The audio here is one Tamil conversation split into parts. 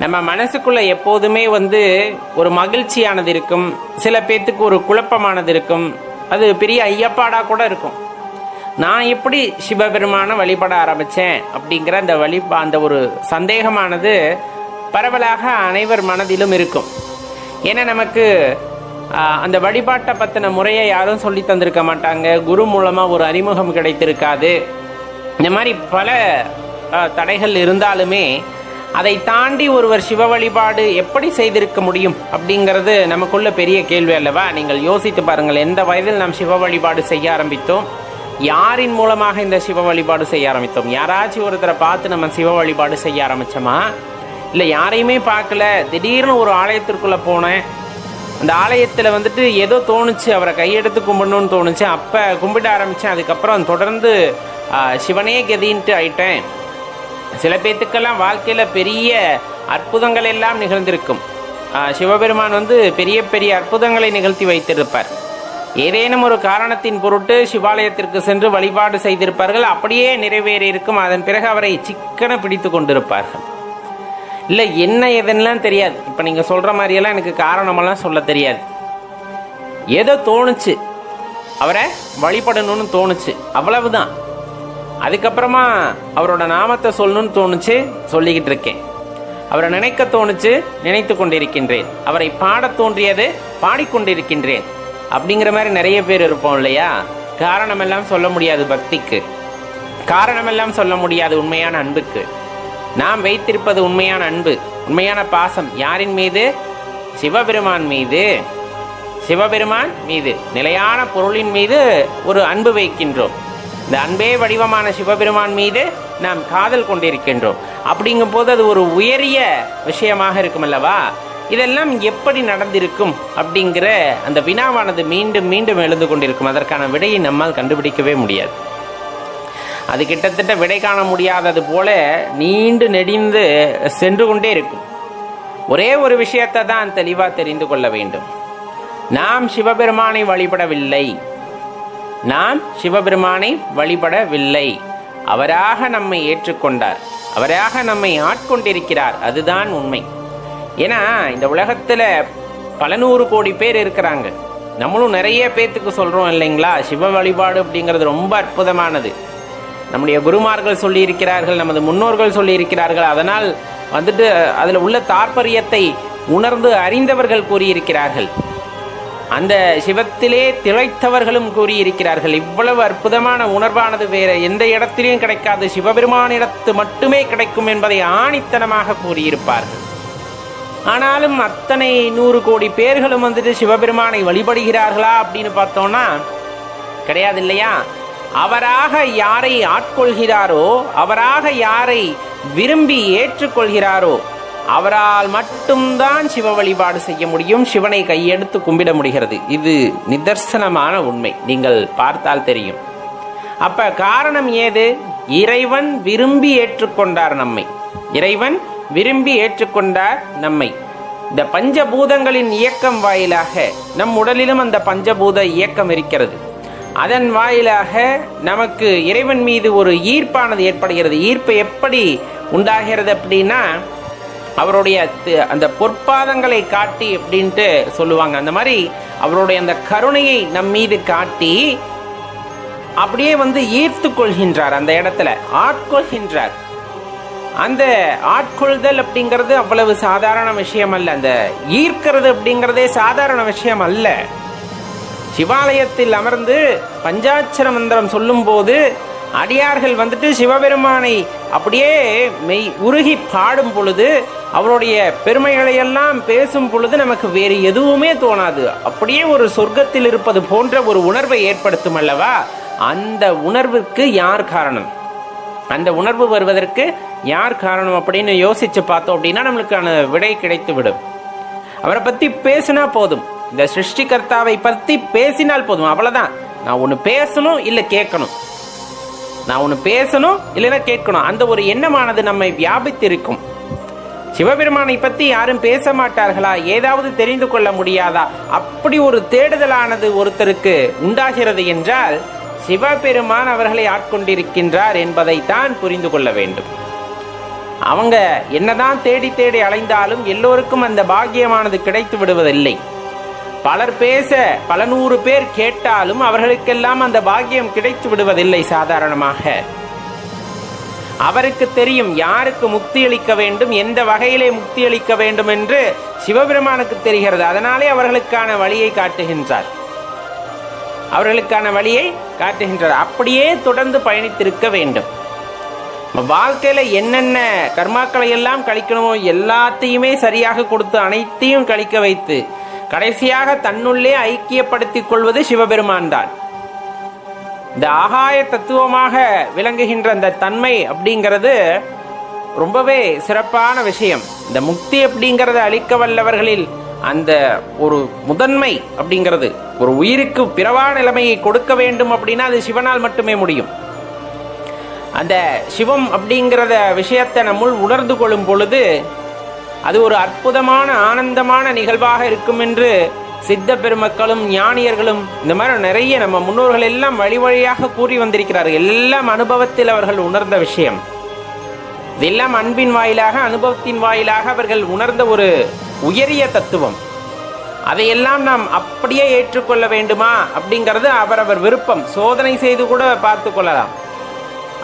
நம்ம மனசுக்குள்ள எப்போதுமே ஒரு மகிழ்ச்சியானது இருக்கும், சில பேத்துக்கு ஒரு குழப்பமானது இருக்கும், அது பெரிய ஐயப்பாடா கூட இருக்கும். நான் எப்படி சிவபெருமான வழிபட ஆரம்பிச்சேன் அப்படிங்கிற அந்த ஒரு சந்தேகமானது பரவலாக அனைவர் மனதிலும் இருக்கும். ஏன்னா நமக்கு அந்த வழிபாட்டை பற்றின முறையை யாரும் சொல்லி தந்திருக்க மாட்டாங்க, குரு மூலமாக ஒரு அறிமுகம் கிடைத்திருக்காது. இந்த மாதிரி பல தடைகள் இருந்தாலுமே அதை தாண்டி ஒருவர் சிவ வழிபாடு எப்படி செய்திருக்க முடியும் அப்படிங்கிறது நமக்குள்ள பெரிய கேள்வி அல்லவா? நீங்கள் யோசித்து பாருங்கள், எந்த வயதில் நாம் சிவ வழிபாடு செய்ய ஆரம்பித்தோம், யாரின் மூலமாக இந்த சிவ வழிபாடு செய்ய ஆரம்பித்தோம்? யாராச்சும் ஒருத்தரை பார்த்து நம்ம சிவ வழிபாடு செய்ய ஆரம்பித்தோமா? இல்லை யாரையுமே பார்க்கல, திடீர்னு ஒரு ஆலயத்திற்குள்ளே போனேன், அந்த ஆலயத்தில் ஏதோ தோணுச்சு, அவரை கையெடுத்து கும்பிடணும்னு தோணுச்சு, அப்போ கும்பிட ஆரம்பித்தேன், அதுக்கப்புறம் தொடர்ந்து சிவனே கதின்ட்டு ஆயிட்டேன். சில பேத்துக்கெல்லாம் வாழ்க்கையில் பெரிய அற்புதங்கள் எல்லாம் நிகழ்ந்திருக்கும். சிவபெருமான் பெரிய பெரிய அற்புதங்களை நிகழ்த்தி வைத்திருப்பார். ஏதேனும் ஒரு காரணத்தின் பொருட்டு சிவாலயத்திற்கு சென்று வழிபாடு செய்திருப்பார்கள், அப்படியே நிறைவேறி இருக்கும். அதன் பிறகு அவரை சிக்கன பிடித்து கொண்டிருப்பார்கள். இல்லை என்ன எதுன்னெலாம் தெரியாது. இப்போ நீங்கள் சொல்கிற மாதிரியெல்லாம் எனக்கு காரணமெல்லாம் சொல்ல தெரியாது. ஏதோ தோணுச்சு, அவரை வழிபடணும்னு தோணுச்சு, அவ்வளவுதான். அதுக்கப்புறமா அவரோட நாமத்தை சொல்லணும்னு தோணுச்சு, சொல்லிக்கிட்டு இருக்கேன். அவரை நினைக்க தோணுச்சு, நினைத்து கொண்டிருக்கின்றேன். அவரை பாட தோன்றியது, பாடிக்கொண்டிருக்கின்றேன். அப்படிங்கிற மாதிரி நிறைய பேர் இருப்போம் இல்லையா? காரணமெல்லாம் சொல்ல முடியாது பக்திக்கு, காரணமெல்லாம் சொல்ல முடியாது உண்மையான அன்புக்கு. நாம் வைத்திருப்பது உண்மையான அன்பு, உண்மையான பாசம். யாரின் மீது? சிவபெருமான் மீது. சிவபெருமான் மீது, நிலையான பொருளின் மீது ஒரு அன்பு வைக்கின்றோம். இந்த அன்பே வடிவமான சிவபெருமான் மீது நாம் காதல் கொண்டிருக்கின்றோம். அப்படிங்கும் போது அது ஒரு உயரிய விஷயமாக இருக்கும் அல்லவா? இதெல்லாம் எப்படி நடந்திருக்கும் அப்படிங்கிற அந்த வினாவானது மீண்டும் மீண்டும் எழுந்து கொண்டிருக்கும். அதற்கான விடையை நம்மால் கண்டுபிடிக்கவே முடியாது. அது கிட்டத்தட்ட விடை காண முடியாதது போல நீண்டு நெடிந்து சென்று கொண்டே இருக்கும். ஒரே ஒரு விஷயத்தை தான் தெளிவாக தெரிந்து கொள்ள வேண்டும். நாம் சிவபெருமானை வழிபடவில்லை, நாம் சிவபெருமானை வழிபடவில்லை. அவராக நம்மை ஏற்றுக்கொண்டார், அவராக நம்மை ஆட்கொண்டிருக்கிறார். அதுதான் உண்மை. ஏன்னா இந்த உலகத்தில் பல நூறு கோடி பேர் இருக்கிறாங்க. நம்மளும் நிறைய பேத்துக்கு சொல்கிறோம் இல்லைங்களா, சிவ வழிபாடு அப்படிங்கிறது ரொம்ப அற்புதமானது. நம்முடைய குருமார்கள் சொல்லியிருக்கிறார்கள், நமது முன்னோர்கள் சொல்லியிருக்கிறார்கள். அதனால் அதில் உள்ள தாற்பயத்தை உணர்ந்து அறிந்தவர்கள் கூறியிருக்கிறார்கள். அந்த சிவத்திலே திளைத்தவர்களும் கூறியிருக்கிறார்கள். இவ்வளவு அற்புதமான உணர்வானது வேற எந்த இடத்திலும் கிடைக்காது, சிவபெருமானிடத்து மட்டுமே கிடைக்கும் என்பதை ஆணித்தனமாக கூறியிருப்பார்கள். ஆனாலும் அத்தனை 100 கோடி பேர்களும் சிவபெருமானை வழிபடுகிறார்களா அப்படின்னு பார்த்தோம்னா கிடையாது இல்லையா? அவராக யாரை ஆட்கொள்கிறாரோ, அவராக யாரை விரும்பி ஏற்றுக்கொள்கிறாரோ அவரால் மட்டும்தான் சிவ வழிபாடு செய்ய முடியும், சிவனை கையெடுத்து கும்பிட முடிகிறது. இது நிதர்சனமான உண்மை, நீங்கள் பார்த்தால் தெரியும். அப்ப காரணம் ஏது? இறைவன் விரும்பி ஏற்றுக்கொண்டார் நம்மை, இறைவன் விரும்பி ஏற்றுக்கொண்டார் நம்மை. இந்த பஞ்சபூதங்களின் இயக்கம் வாயிலாக நம் உடலிலும் அந்த பஞ்சபூத இயக்கம் இருக்கிறது. அதன் வாயிலாக நமக்கு இறைவன் மீது ஒரு ஈர்ப்பானது ஏற்படுகிறது. ஈர்ப்பு எப்படி உண்டாகிறது அப்படின்னா, அவருடைய அந்த பொற்பாதங்களை காட்டி அப்படின்ட்டு சொல்லுவாங்க. அந்த மாதிரி அவருடைய அந்த கருணையை நம் மீது காட்டி அப்படியே ஈர்த்து கொள்கின்றார், அந்த இடத்துல ஆட்கொள்கின்றார். அந்த ஆட்கொள்தல் அப்படிங்கிறது அவ்வளவு சாதாரண விஷயம் அல்ல. அந்த ஈர்க்கிறது அப்படிங்கிறதே சாதாரண விஷயம் அல்ல. சிவாலயத்தில் அமர்ந்து பஞ்சாட்சர மந்திரம் சொல்லும் போது அடியார்கள் சிவபெருமானை அப்படியே மெய் உருகி பாடும் பொழுது, அவருடைய பெருமைகளை எல்லாம் பேசும் பொழுது நமக்கு வேறு எதுவுமே தோணாது. அப்படியே ஒரு சொர்க்கத்தில் இருப்பது போன்ற ஒரு உணர்வை ஏற்படுத்தும் அல்லவா? அந்த உணர்வுக்கு யார் காரணம்? அந்த உணர்வு வருவதற்கு யார் காரணம் அப்படின்னு யோசிச்சு பார்த்தோம் அப்படின்னா நம்மளுக்கான விடை கிடைத்து விடும். அவரை பத்தி பேசினா போதும், இந்த சிருஷ்டிகர்த்தாவை பத்தி பேசினால் போதும், அவ்வளவுதான். நான் ஒன்று பேசணும் இல்லை கேட்கணும், நான் ஒன்று பேசணும் இல்லைன்னா கேட்கணும், அந்த ஒரு எண்ணமானது நம்மை வியாபித்திருக்கும். சிவபெருமானை பத்தி யாரும் பேச மாட்டார்களா, ஏதாவது தெரிந்து கொள்ள முடியாதா, அப்படி ஒரு தேடுதலானது ஒருத்தருக்கு உண்டாகிறது என்றால் சிவபெருமான் அவர்களை ஆட்கொண்டிருக்கின்றார் என்பதைத்தான் புரிந்து கொள்ள வேண்டும். அவங்க என்னதான் தேடி தேடி அலைந்தாலும் எல்லோருக்கும் அந்த பாக்கியமானது கிடைத்து விடுவதில்லை. பலர் பேச பல நூறு பேர் கேட்டாலும் அவர்களுக்கெல்லாம் அந்த பாக்கியம் கிடைத்து விடுவதில்லை. சாதாரணமாக அவருக்கு தெரியும் யாருக்கு முக்தி அளிக்க வேண்டும், எந்த வகையிலே முக்தி அளிக்க வேண்டும் என்று சிவபெருமானுக்கு தெரிகிறது. அதனாலே அவர்களுக்கான வழியை காட்டுகின்றார். அப்படியே தொடர்ந்து பயணித்திருக்க வேண்டும். வாழ்க்கையில என்னென்ன கர்மாக்களை எல்லாம் கழிக்கணுமோ எல்லாத்தையுமே சரியாக கொடுத்து அனைத்தையும் கழிக்க வைத்து கடைசியாக தன்னுள்ளே ஐக்கியப்படுத்திக் கொள்வது சிவபெருமான் தான். இந்த ஆகாய தத்துவமாக விளங்குகின்ற அந்த தன்மை அப்படிங்கிறது ரொம்பவே சிறப்பான விஷயம். இந்த முக்தி அப்படிங்கறத அளிக்க வல்லவர்களில் அந்த ஒரு முதன்மை அப்படிங்கிறது, ஒரு உயிருக்கு பிறவா நிலைமையை கொடுக்க வேண்டும் அப்படின்னா அது சிவனால் மட்டுமே முடியும். அந்த சிவம் அப்படிங்கிறத விஷயத்தை நம்முள் உணர்ந்து கொள்ளும் பொழுது அது ஒரு அற்புதமான ஆனந்தமான நிகழ்வாக இருக்கும் என்று சித்த பெருமக்களும் ஞானியர்களும் இந்த மாதிரி நிறைய நம்ம முன்னோர்கள் எல்லாம் வழி வழியாக கூறி வந்திருக்கிறார்கள். எல்லாம் அனுபவத்தில் அவர்கள் உணர்ந்த விஷயம். இதெல்லாம் அன்பின் வாயிலாக அனுபவத்தின் வாயிலாக அவர்கள் உணர்ந்த ஒரு உயரிய தத்துவம். அதையெல்லாம் நாம் அப்படியே ஏற்றுக்கொள்ள வேண்டுமா அப்படிங்கிறது அவரவர் விருப்பம். சோதனை செய்து கூட பார்த்து கொள்ளலாம்.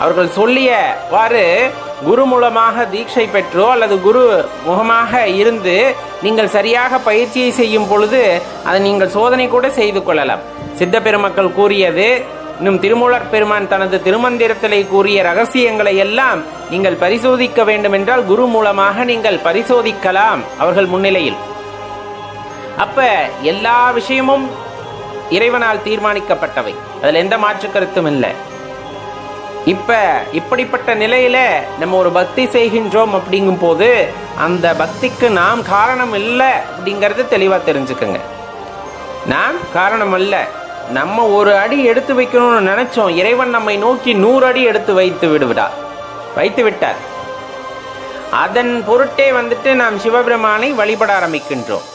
அவர்கள் சொல்லியவாறு குரு மூலமாக தீட்சை பெற்றோ அல்லது குரு முகமாக இருந்து நீங்கள் சரியாக பயிற்சியை செய்யும் பொழுது அதை நீங்கள் சோதனை கூட செய்து கொள்ளலாம். சித்த பெருமக்கள் கூறியது, இன்னும் திருமூலர் பெருமான் தனது திருமந்திரத்திலே கூறிய ரகசியங்களை எல்லாம் நீங்கள் பரிசோதிக்க வேண்டும் என்றால் குரு மூலமாக நீங்கள் பரிசோதிக்கலாம் அவர்கள் முன்னிலையில். அப்ப எல்லா விஷயமும் இறைவனால் தீர்மானிக்கப்பட்டவை, அதில் எந்த மாற்று கருத்தும் இல்லை. இப்படிப்பட்ட நிலையில நம்ம ஒரு பக்தி செய்கின்றோம் அப்படிங்கும் போது அந்த பக்திக்கு நாம் காரணம் இல்லை அப்படிங்கறது தெளிவா தெரிஞ்சுக்கங்க. நாம் காரணம் அல்ல. நம்ம ஒரு அடி எடுத்து வைக்கணும்னு நினைச்சோம், இறைவன் நம்மை நோக்கி 100 அடி எடுத்து வைத்து விட்டார். அதன் பொருட்டே நாம் சிவபெருமானை வழிபட ஆரம்பிக்கின்றோம்.